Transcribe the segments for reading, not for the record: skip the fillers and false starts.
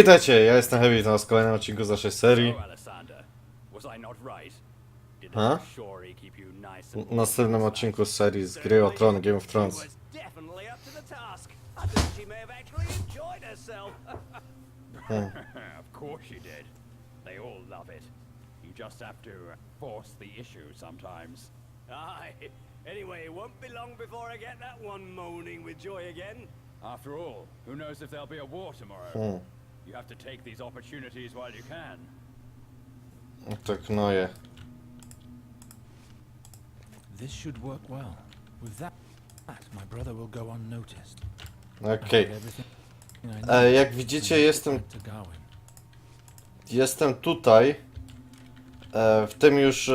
Witajcie, ja jestem Hebi, to na kolejnym odcinku z naszej serii. Ha? W następnym odcinku z serii z gry o Tron, Game of Thrones. Of course you did. They all love it. You just have to force the issue sometimes. Aye. Anyway, it won't be long before I get that one moaning with joy again. After all, who knows if there'll be a war tomorrow? You have to take these opportunities while you can. To knoje. This should work well. With that, my brother will go unnoticed. Okej. Jak widzicie, jestem tutaj. W tym już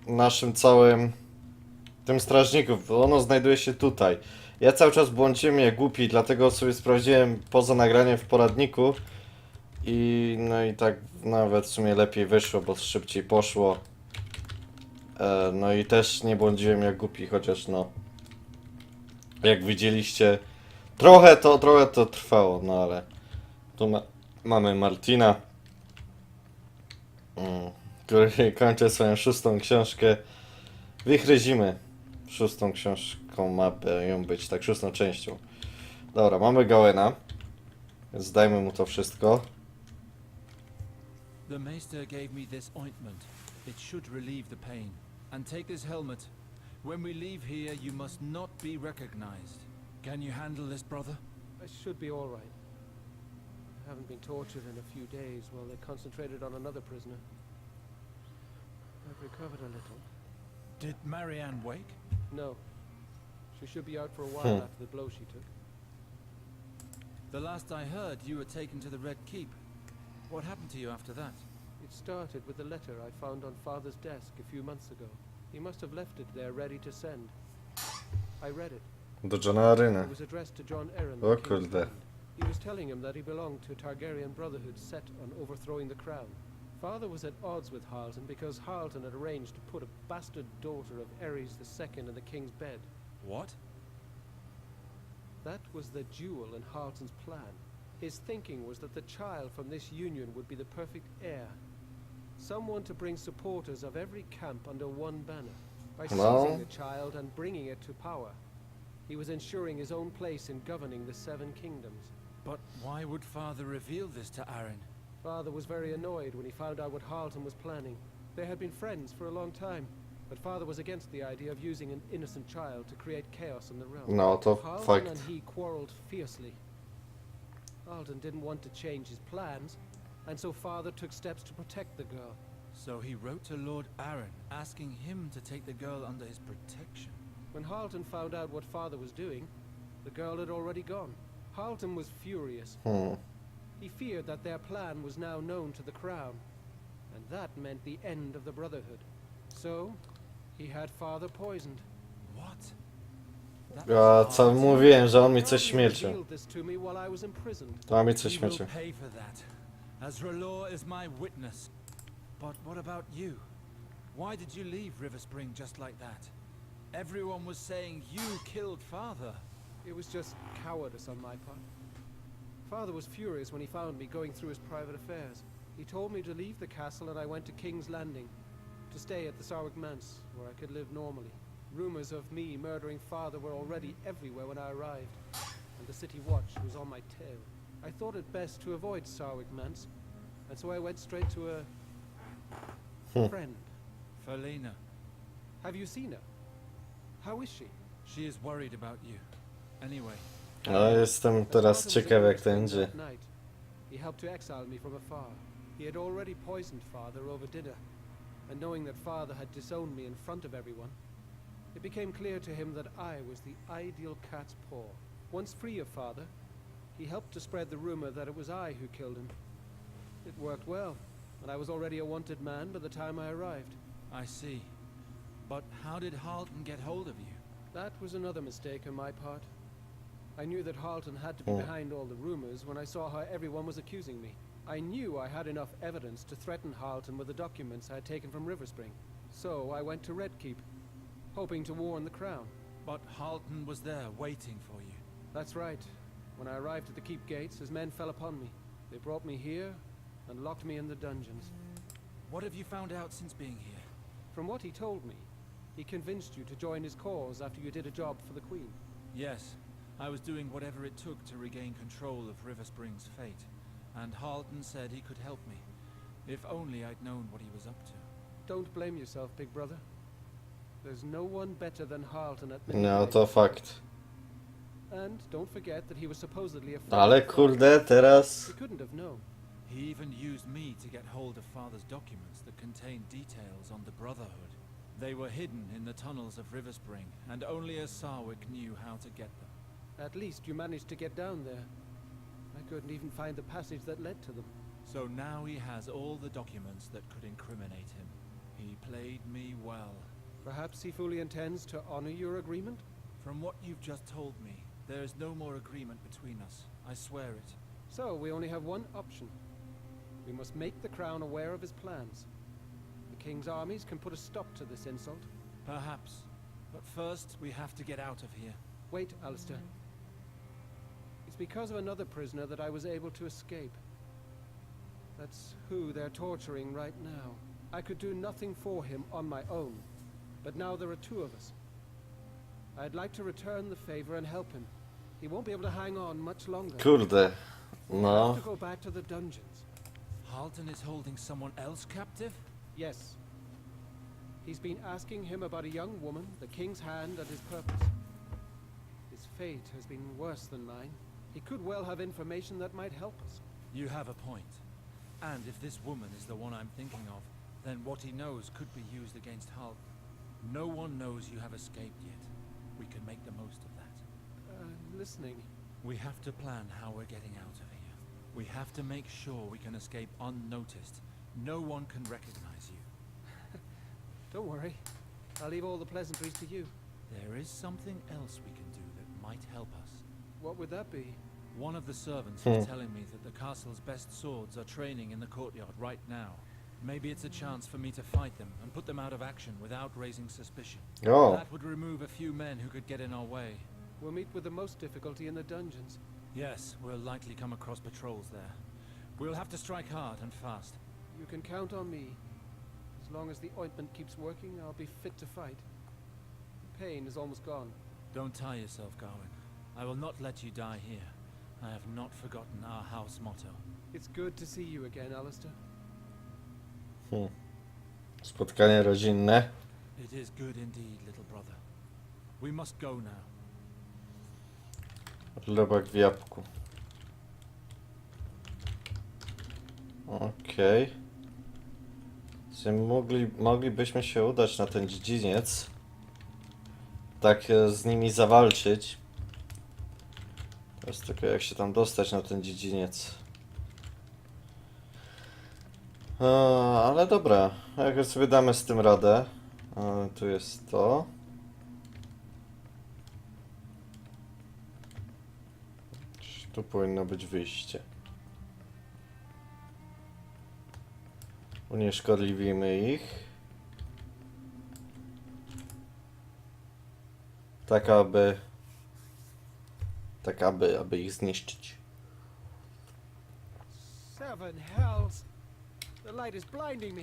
naszym całym tym strażników. Ono znajduje się tutaj. Ja cały czas błądziłem jak głupi, dlatego sobie sprawdziłem poza nagraniem w poradniku. No i tak nawet w sumie lepiej wyszło, bo szybciej poszło. No i też nie błądziłem jak głupi, chociaż no... Jak widzieliście, trochę to trwało, no ale... Tu mamy Martina, który kończy swoją 6. książkę. Wichry Zimy. 6. książką ma ją być, tak 6. częścią. Dobra, mamy Gawena, więc dajmy mu to wszystko. The maester gave me this ointment. It should relieve the pain. And take this helmet. When we leave here, you must not be recognized. Can you handle this, brother? I should be all right. I haven't been tortured in a few days while they concentrated on another prisoner. I've recovered a little. Did Marianne wake? No. She should be out for a while after the blow she took. The last I heard, you were taken to the Red Keep. What happened to you after that? It started with a letter I found on Father's desk a few months ago. He must have left it there ready to send. I read it. Do Johna Aryny. It was addressed to John Arryn, O the King's kurde. friend. He was telling him that he belonged to a Targaryen brotherhood set on overthrowing the crown. Father was at odds with Harlton because Harlton had arranged to put a bastard daughter of Aerys II in the king's bed. What? That was the jewel in Harlton's plan. His thinking was that the child from this union would be the perfect heir. Someone to bring supporters of every camp under one banner. By seizing the child and bringing it to power, he was ensuring his own place in governing the 7 kingdoms. But why would Father reveal this to Arryn? Father was very annoyed when he found out what Harlton was planning. They had been friends for a long time, but Father was against the idea of using an innocent child to create chaos in the realm. No, to Harlton fakt. and he quarreled fiercely. Harlton didn't want to change his plans, and so Father took steps to protect the girl. So he wrote to Lord Arryn, asking him to take the girl under his protection. When Harlton found out what Father was doing, the girl had already gone. Harlton was furious. He feared that their plan was now known to the crown, and that meant the end of the Brotherhood. So, he had Father poisoned. What? A co mówiłem, że on mi coś Father śmiecił. revealed this to me while I was imprisoned. To on mi coś He will śmiecił. pay for that, as R'hllor is my witness. But what about you? Why did you leave River Spring just like that? Everyone was saying you killed Father. It was just cowardice on my part. Father was furious when he found me going through his private affairs. He told me to leave the castle and I went to King's Landing, to stay at the Sarwick Manse, where I could live normally. Rumors of me murdering Father were already everywhere when I arrived, and the city watch was on my tail. I thought it best to avoid Sarwick Manse, and so I went straight to a friend. Felina. Have you seen her? How is she? She is worried about you. Anyway, No, jestem teraz ciekaw jak to będzie. That night, he helped to exile me from afar. He had already poisoned Father over dinner, and knowing that Father had disowned me in front of everyone, it became clear to him that I was the ideal cat's paw. Once free of Father, he helped to spread the rumor that it was I who killed him. It worked well, and I was already a wanted man by the time I arrived. I see. But how did Harlton get hold of you? That was another mistake on my part. I knew that Harlton had to be behind all the rumors when I saw how everyone was accusing me. I knew I had enough evidence to threaten Harlton with the documents I had taken from River Spring. So I went to Red Keep, hoping to warn the crown. But Harlton was there waiting for you. That's right. When I arrived at the keep gates, his men fell upon me. They brought me here and locked me in the dungeons. What have you found out since being here? From what he told me, he convinced you to join his cause after you did a job for the Queen. Yes, I was doing whatever it took to regain control of River Spring's fate, and Halton said he could help me. If only I'd known what he was up to. Don't blame yourself, big brother. There's no one better than Halton at No, manipulating. to fakt. And don't forget that he was supposedly a friend Ale of Father. kurde, teraz... He couldn't have known. He even used me to get hold of Father's documents that contained details on the Brotherhood. They were hidden in the tunnels of River Spring, and only a Sarwick knew how to get them. At least you managed to get down there. I couldn't even find the passage that led to them. So now he has all the documents that could incriminate him. He played me well. Perhaps he fully intends to honor your agreement? From what you've just told me, there is no more agreement between us. I swear it. So we only have one option. We must make the Crown aware of his plans. The King's armies can put a stop to this insult. Perhaps. But first, we have to get out of here. Wait, Alistair. It's because of another prisoner that I was able to escape. That's who they're torturing right now. I could do nothing for him on my own, but now there are two of us. I'd like to return the favor and help him. He won't be able to hang on much longer. Kurde. I have No. to go back to the dungeons. Halton is holding someone else captive? Yes. He's been asking him about a young woman, the King's hand, and his purpose. His fate has been worse than mine. He could well have information that might help us. You have a point. And if this woman is the one I'm thinking of, then what he knows could be used against Halton. No one knows you have escaped yet. We can make the most of that. Listening. We have to plan how we're getting out of here. We have to make sure we can escape unnoticed. No one can recognize you. Don't worry. I'll leave all the pleasantries to you. There is something else we can do that might help us. What would that be? One of the servants was telling me that the castle's best swords are training in the courtyard right now. Maybe it's a chance for me to fight them and put them out of action without raising suspicion. O, That would remove a few men who could get in our way. We'll meet with the most difficulty in the dungeons. Yes, we'll likely come across patrols there. We'll have to strike hard and fast. You can count on me. As long as the ointment keeps working, I'll be fit to fight. The pain is almost gone. Don't tie yourself, Gawain. I will not let you die here. I have not forgotten our house motto. It's good to see you again, Alistair. spotkanie rodzinne. It is good indeed, little brother. We must go now. Chlebak w jabłku. Okej. Moglibyśmy się udać na ten dziedziniec. Tak z nimi zawalczyć. Teraz tylko jak się tam dostać na ten dziedziniec. Ale dobra, jakoś sobie damy z tym radę. Tu jest to. Tu powinno być wyjście. Unieszkodliwimy ich. Tak aby ich zniszczyć. Seven hells! The light is blinding me.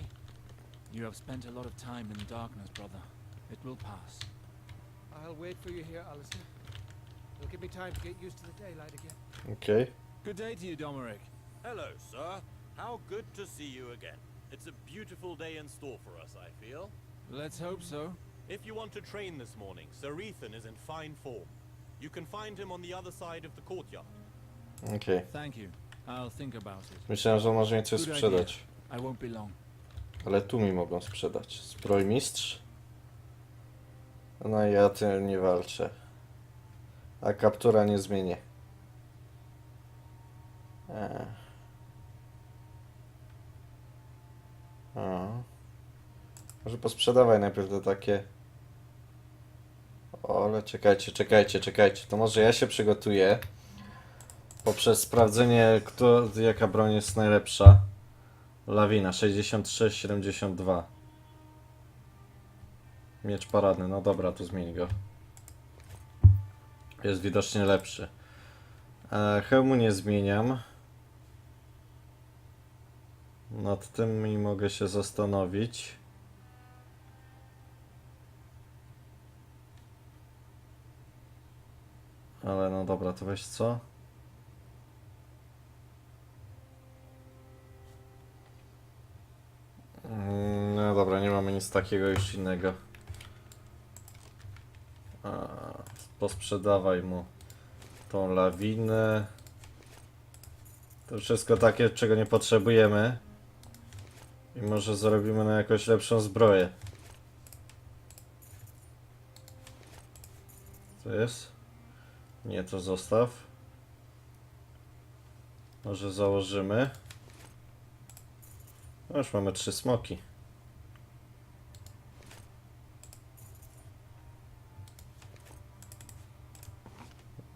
You have spent a lot of time in darkness, brother. It will pass. I'll wait for you here, Alistair. It'll give me time to get used to the daylight again. Okej. Good day to you, Domeric. Hello, sir. How good to see you again. It's a beautiful day in store for us, I feel. Let's hope so. If you want to train this morning, Sir Ethan is in fine form. You can find him on the other side of the courtyard. Okej. Thank you. I'll think about it. Myślałem, że może mi coś Good sprzedać. I won't be long. Ale tu mi mogą sprzedać. Zbrojmistrz? No i ja tym nie walczę. A kaptura nie zmienię. Może posprzedawaj najpierw te takie. O, ale czekajcie. To może ja się przygotuję. Poprzez sprawdzenie, jaka broń jest najlepsza. Lawina 66-72. Miecz paradny, no dobra, to zmień go. Jest widocznie lepszy. Hełmu nie zmieniam. Nad tym i mogę się zastanowić. Ale no dobra, to weź co? No dobra, nie mamy nic takiego już innego. Posprzedawaj mu tą lawinę. To wszystko takie, czego nie potrzebujemy. I może zarobimy na jakąś lepszą zbroję. Co jest? Nie, to zostaw. Może założymy. No już mamy 3 smoki. —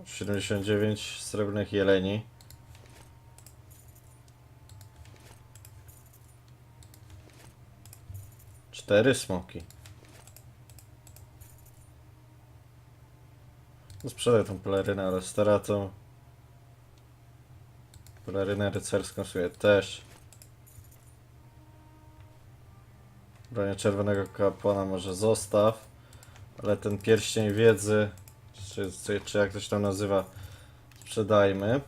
79 srebrnych jeleni. Cztery smoki. No sprzedaj tą pelerynę, ale stara tą pelerynę rycerską sobie też. Bronię czerwonego kapłana może zostaw, ale ten pierścień wiedzy, czy jak to się tam nazywa, sprzedajmy.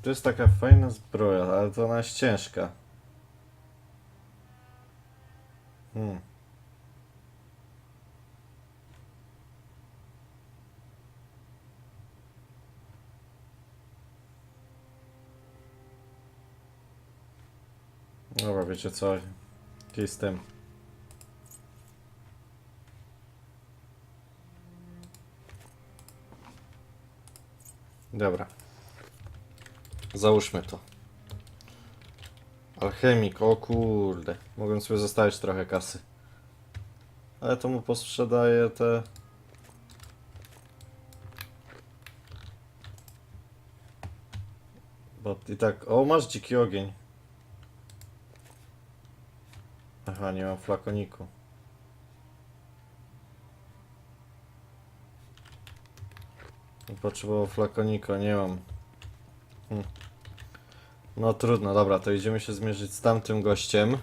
To jest taka fajna zbroja, ale to ona jest ciężka. Dobra, wiecie co? Kij z tym. Dobra. Załóżmy to. Alchemik, o kurde. Mogłem sobie zostawić trochę kasy. Ale to mu posprzedaję te... Bo i tak... O, masz dziki ogień. Aha, nie mam flakoniku. Potrzebował flakonika, nie mam. No trudno, dobra, to idziemy się zmierzyć z tamtym gościem.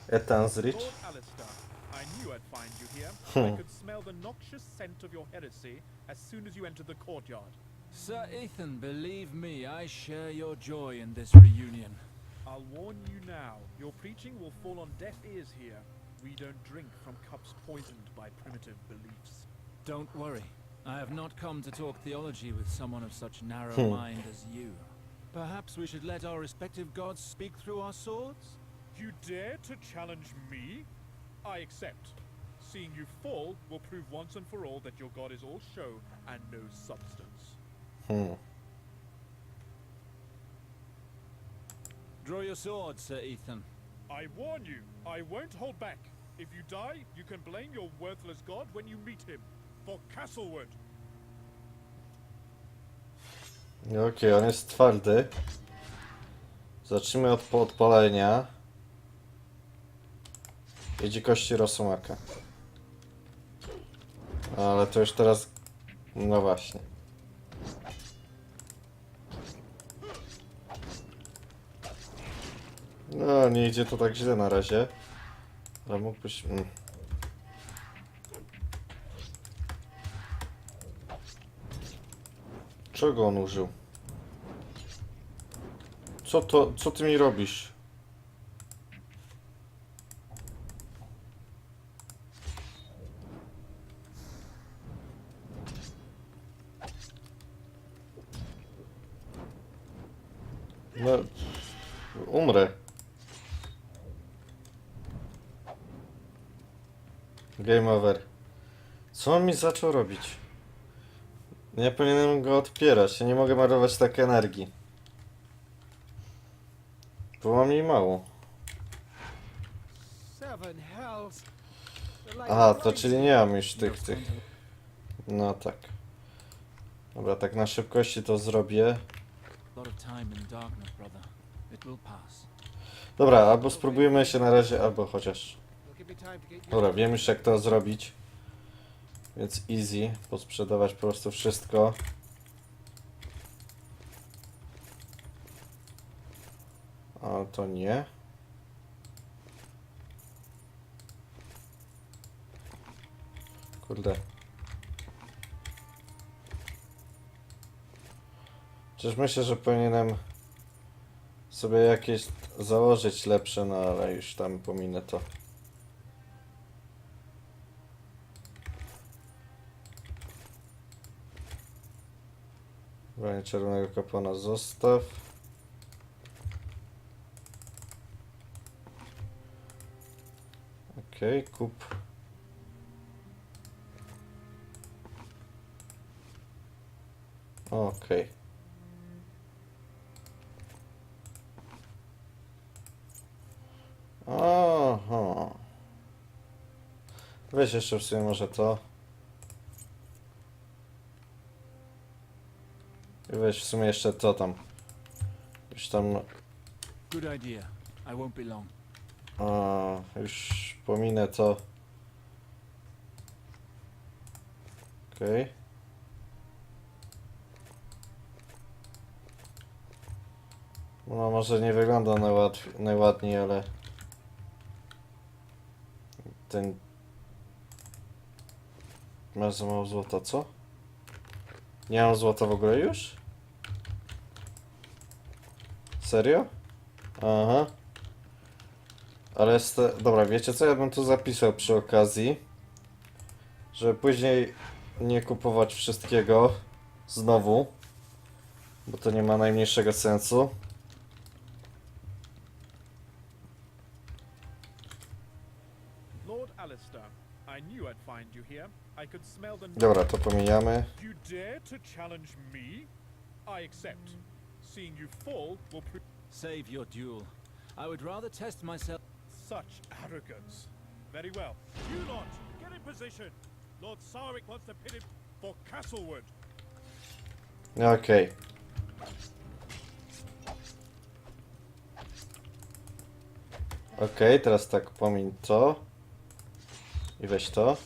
Etansrich. Lord Alistair, I knew I'd find you here. I could smell the noxious scent of your heresy as soon as you entered the courtyard. Sir Ethan, believe me, I share your joy in this reunion. I'll warn you now, your preaching will fall on deaf ears here. We don't drink from cups poisoned by primitive beliefs. Don't worry. I have not come to talk theology with someone of such narrow mind as you. Perhaps we should let our respective gods speak through our swords? You dare to challenge me? I accept. Seeing you fall will prove once and for all that your god is all show and no substance. Draw your sword, Sir Ethan. I warn you, I won't hold back. If you die, you can blame your worthless god when you meet him. For Castlewood. Okej, on jest twardy. Zacznijmy od podpalenia. I dzikości rosomaka. Ale to już teraz... No właśnie. No, nie idzie to tak źle na razie. Ale mógłbyś... Czego on użył? Co to... Co ty mi robisz? No... Umrę. Game over. Co on mi zaczął robić? Nie powinienem go odpierać. Ja nie mogę marnować takiej energii. Bo mam jej mało. Seven hells. The light Aha, to rises. czyli nie mam już tych... No tak. Dobra, tak na szybkości to zrobię. A lot of time in darkness, brother. It will pass. Dobra, albo spróbujemy się na razie, albo chociaż... It'll give me time to get used Dobra, to wiem już jak to zrobić. Więc easy. Posprzedawać po prostu wszystko. A to nie. Kurde. Przecież myślę, że powinienem sobie jakieś założyć lepsze, no ale już tam pominę to. Branie czerwonego kapłana zostaw. Okej, kup. Okej. Aha. Weź jeszcze w sumie może to. I weź w sumie jeszcze to tam. Już tam... Good idea. I won't be long. Już pominę to. Okej. No może nie wygląda najładniej, ale... Ten... Masz za mało złota, co? Nie mam złota w ogóle już? Serio? Aha. Ale jest... Dobra, wiecie co? Ja bym tu zapisał przy okazji. Żeby później nie kupować wszystkiego znowu. Bo to nie ma najmniejszego sensu. Lord Alistair, I knew I'd find you here. I could smell the... Dobra, to pomijamy. You dare to challenge me? I accept. Seeing you fall will prove Save your duel. I would rather test myself. such arrogance. Very well. You lot, get in position. Lord Sarwick wants to pit him for Castlewood. Okej. Okej, teraz tak pomiń to. I weź to.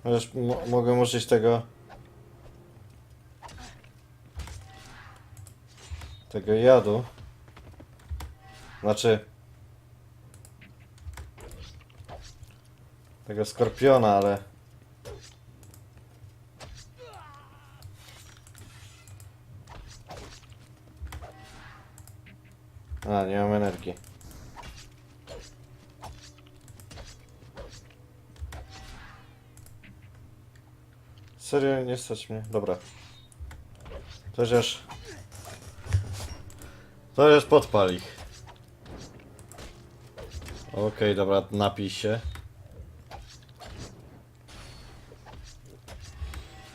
Chociaż mogę użyć tego... Tego jadu. Znaczy... Tego skorpiona, ale... A, nie mam energii. Serio, nie stać mnie. Dobra. Chociaż... Chociaż podpal ich. Okej, dobra, napij się.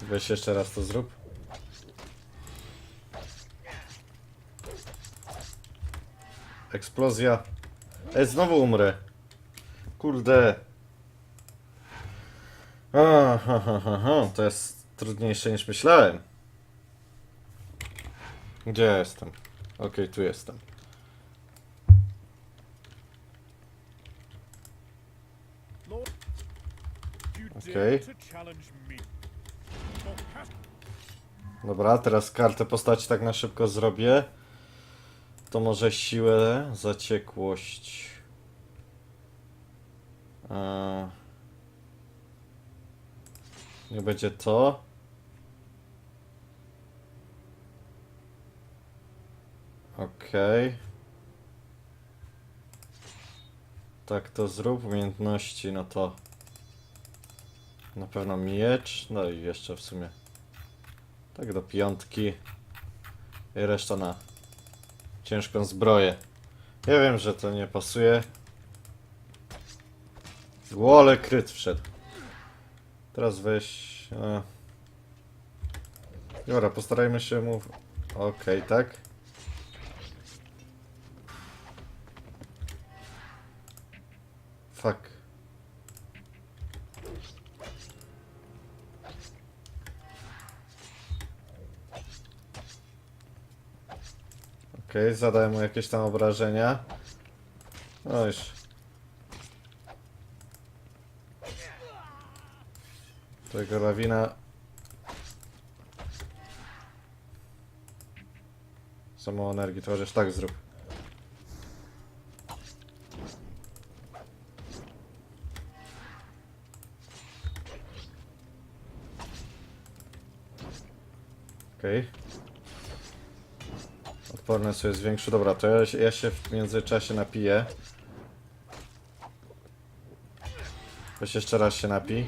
Weź jeszcze raz to zrób. Eksplozja. Znowu umrę. Kurde. To jest trudniejsze niż myślałem. Gdzie ja jestem? Okej, tu jestem. Lord, you Okay. dare to challenge me for Dobra, teraz kartę postaci tak na szybko zrobię. To może siłę, zaciekłość. Nie będzie to. Okej. Tak to zrób. Umiejętności, no to na pewno miecz. No i jeszcze w sumie tak do piątki. I reszta na ciężką zbroję. Ja wiem, że to nie pasuje. Ale kryt wszedł. Teraz weź... Dobra, postarajmy się mu... Okej, tak. Fuck. Okej, zadałem mu jakieś tam obrażenia. No już. Tego lawina Za mało energii, to chociaż tak zrób. Okej. Odporność sobie zwiększy. Dobra, to ja się w międzyczasie napiję. Weź jeszcze raz się napij.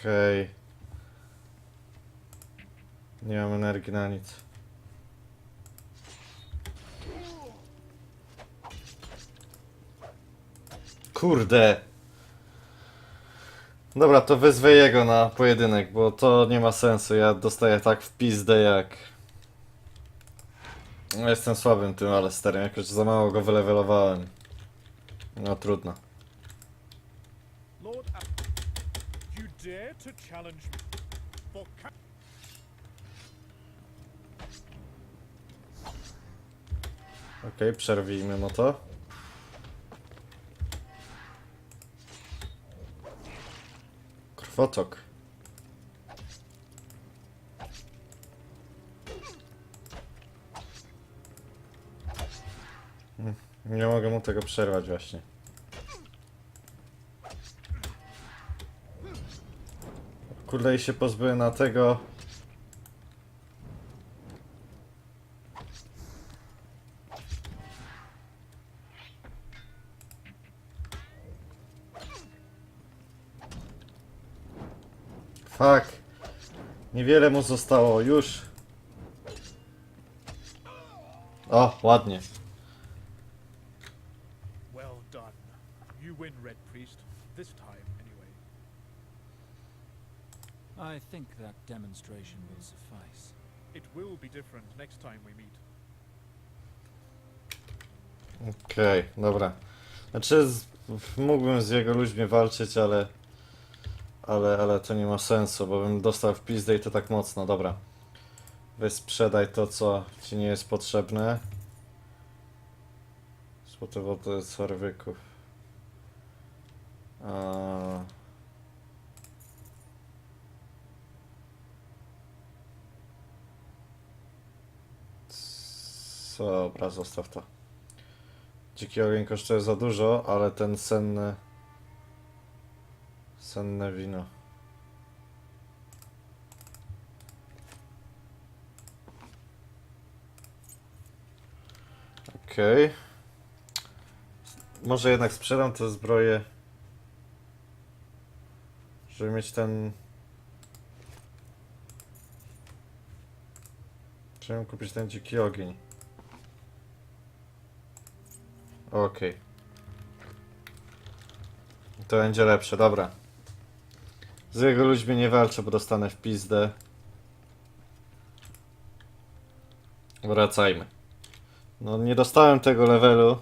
Okej. Nie mam energii na nic. Kurde. Dobra, to wezwę jego na pojedynek, bo to nie ma sensu. Ja dostaję tak w pizdę jak... No, jestem słabym tym Alesterem, jakoś za mało go wylewelowałem. No trudno. Lord, you dare to challenge me for Okej, przerwijmy mu to. Krwotok. Nie mogę mu tego przerwać właśnie. Kurde, i się pozbyłem na tego. Fuck. Niewiele mu zostało, już. O, ładnie. well done. You win, Red Priest. This time, anyway. I think that demonstration will suffice. It will be different next time we meet. Okej, dobra. Znaczy, mógłbym z jego ludźmi walczyć, ale to nie ma sensu, bo bym dostał w pizdę i to tak mocno. Dobra. Weź sprzedaj to, co ci nie jest potrzebne. Złote wody z harwyków. Dobra, zostaw to. Dziki ogień kosztuje za dużo, ale ten senne wino. Okej. Może jednak sprzedam te zbroje, żeby mieć ten... Chciałem kupić ten dziki ogień. Okej. To będzie lepsze, dobra. Z jego ludźmi nie walczę, bo dostanę w pizdę. Wracajmy. No nie dostałem tego levelu,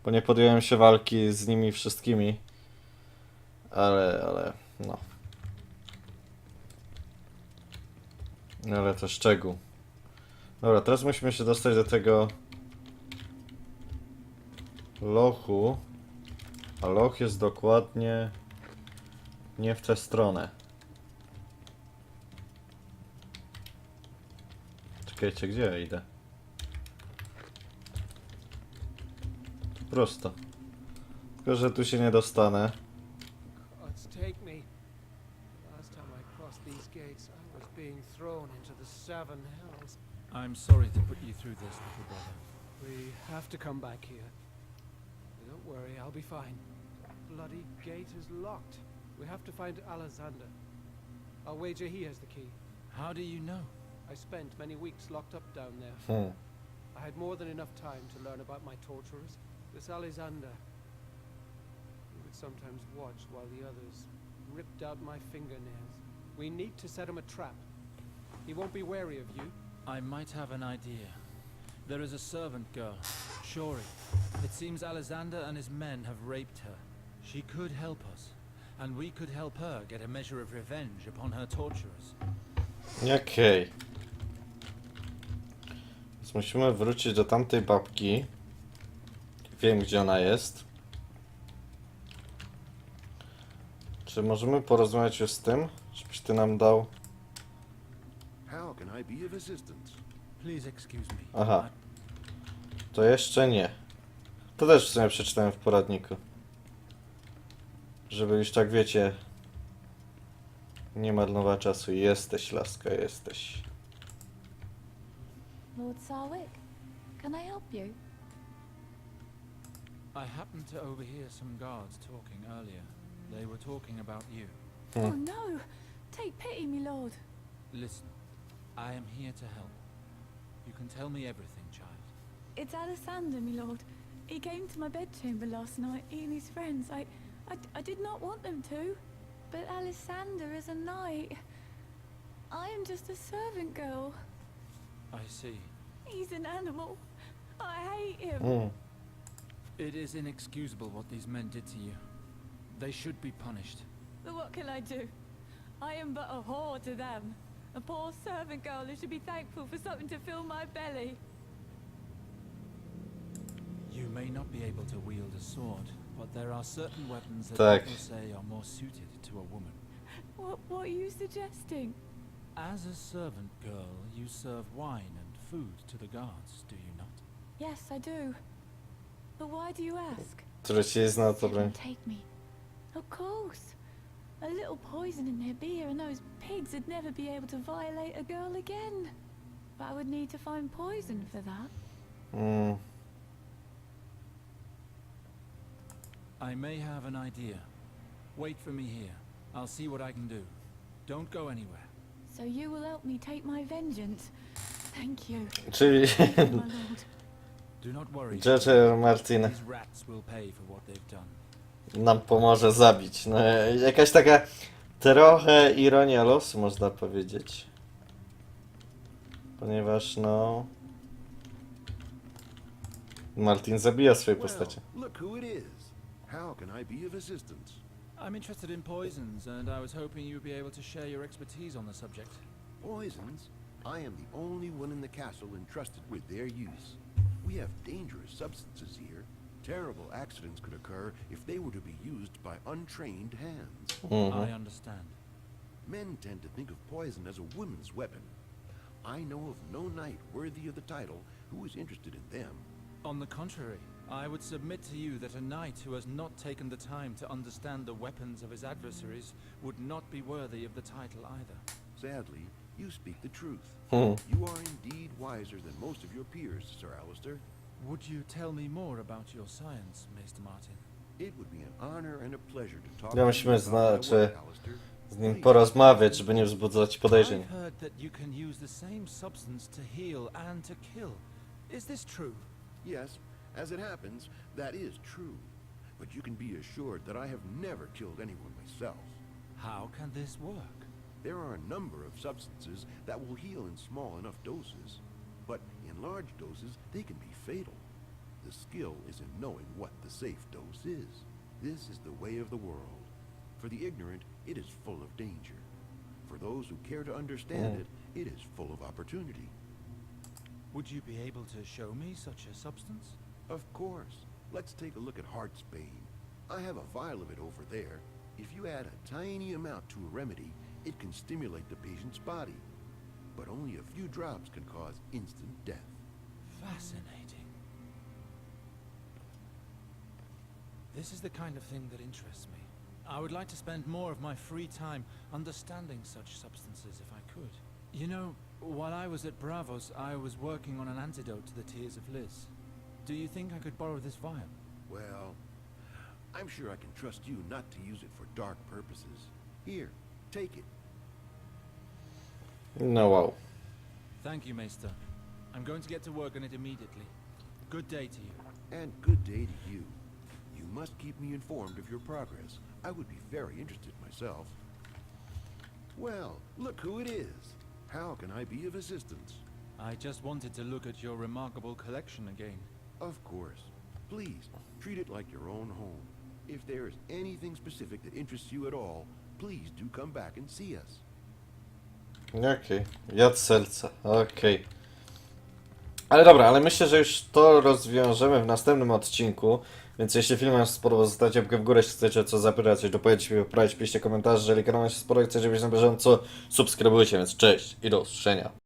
bo nie podjąłem się walki z nimi wszystkimi. Ale no. Ale to szczegół. Dobra, teraz musimy się dostać do tego lochu. A loch jest dokładnie nie w tę stronę. Czekajcie, gdzie ja idę? Tu prosto. Tylko, że tu się nie dostanę. Gods take me. Last time I crossed these gates, I was being thrown into the seven hells. I'm sorry to put you through this, little brother. We have to come back here. Don't worry, I'll be fine. Bloody gate is locked. We have to find Alexander. I'll wager he has the key. How do you know? I spent many weeks locked up down there. I had more than enough time to learn about my torturers. This Alexander. He would sometimes watch while the others ripped out my fingernails. We need to set him a trap. He won't be wary of you. I might have an idea. There is a servant girl, Shori. It seems Alexander and his men have raped her. She could help us, and we could help her get a measure of revenge upon her torturers. Okej. Więc musimy wrócić do tamtej babki. Wiem, gdzie ona jest. Czy możemy porozmawiać już z tym? Żebyś ty nam dał... How can I be of assistance? Please excuse me. Aha. To jeszcze nie. To też w sumie przeczytałem w poradniku. Żeby już tak wiecie... Nie marnować czasu. Jesteś, laska, jesteś. Lord Sarwick, can I help you? I happened to overhear some guards talking earlier. They were talking about you. Oh no! Take pity, my lord. Listen, I am here to help. You can tell me everything, child. It's Alessander, my lord. He came to my bedchamber last night, he and his friends. I did not want them to. But Alessander is a knight. I am just a servant girl. I see. He's an animal. I hate him. It is inexcusable what these men did to you. They should be punished. But what can I do? I am but a whore to them. A poor servant girl who should be thankful for something to fill my belly. You may not be able to wield a sword, but there are certain weapons that Tak. people say are more suited to a woman. What are you suggesting? As a servant girl, you serve wine and food to the guards, do you not? Yes, I do. But why do you ask? Który się zna, to Let broń. them take me. Of course. A little poison in their beer and those pigs would never be able to violate a girl again. But I would need to find poison for that. I may have an idea. Wait for me here. I'll see what I can do. Don't go anywhere. So you will help me take my vengeance. Thank you. Czyli Thank you, my lord. Do not worry. George Martin These rats will pay for what they've done. nam pomoże zabić. No, jakaś taka trochę ironia losu, można powiedzieć. Ponieważ, no... Martin zabija swoje Well, postacie. look who it is. How can I be of assistance? I'm interested in poisons, and I was hoping you'd be able to share your expertise on the subject. Poisons? I am the only one in the castle entrusted with their use. We have dangerous substances here. Terrible accidents could occur if they were to be used by untrained hands. I understand. Men tend to think of poison as a woman's weapon. I know of no knight worthy of the title who is interested in them. On the contrary, I would submit to you that a knight who has not taken the time to understand the weapons of his adversaries would not be worthy of the title either. Sadly, you speak the truth. Hmm. You are indeed wiser than most of your peers, Sir Alistair. Would you tell me more about your science, Maester Martin? It would be an honor and a pleasure to talk Ja to musimy you about my znaczy work, Alistair. z nim Please. porozmawiać, żeby nie wzbudzać podejrzeń. I've heard that you can use the same substance to heal and to kill. Is this true? Yes, as it happens, that is true. But you can be assured that I have never killed anyone myself. How can this work? There are a number of substances that will heal in small enough doses, but in large doses they can be fatal. The skill is in knowing what the safe dose is. This is the way of the world. For the ignorant, it is full of danger. For those who care to understand it, it is full of opportunity. Would you be able to show me such a substance? Of course. Let's take a look at Heartsbane. I have a vial of it over there. If you add a tiny amount to a remedy, it can stimulate the patient's body. But only a few drops can cause instant death. Fascinating. This is the kind of thing that interests me. I would like to spend more of my free time understanding such substances if I could. You know, while I was at Bravos, I was working on an antidote to the Tears of Liz. Do you think I could borrow this vial? Well, I'm sure I can trust you not to use it for dark purposes. Here, take it. No wow. Thank you, Maester. I'm going to get to work on it immediately. Good day to you. And good day to you. You must keep me informed of your progress. I would be very interested myself. Well, look who it is. How can I be of assistance? I just wanted to look at your remarkable collection again. Of course. Please, treat it like your own home. If there is anything specific that interests you at all, please do come back and see us. Okej, jad serca, okej. Ale dobra, ale myślę, że już to rozwiążemy w następnym odcinku. Więc jeśli film wam się spodobał, zostawcie łapkę w górę, jeśli chcecie co zapytać, coś dopowiedzieć mi, poprawić, piszcie komentarze, jeżeli kanał się spodobał, chcecie być na bieżąco, subskrybujcie, więc cześć i do usłyszenia.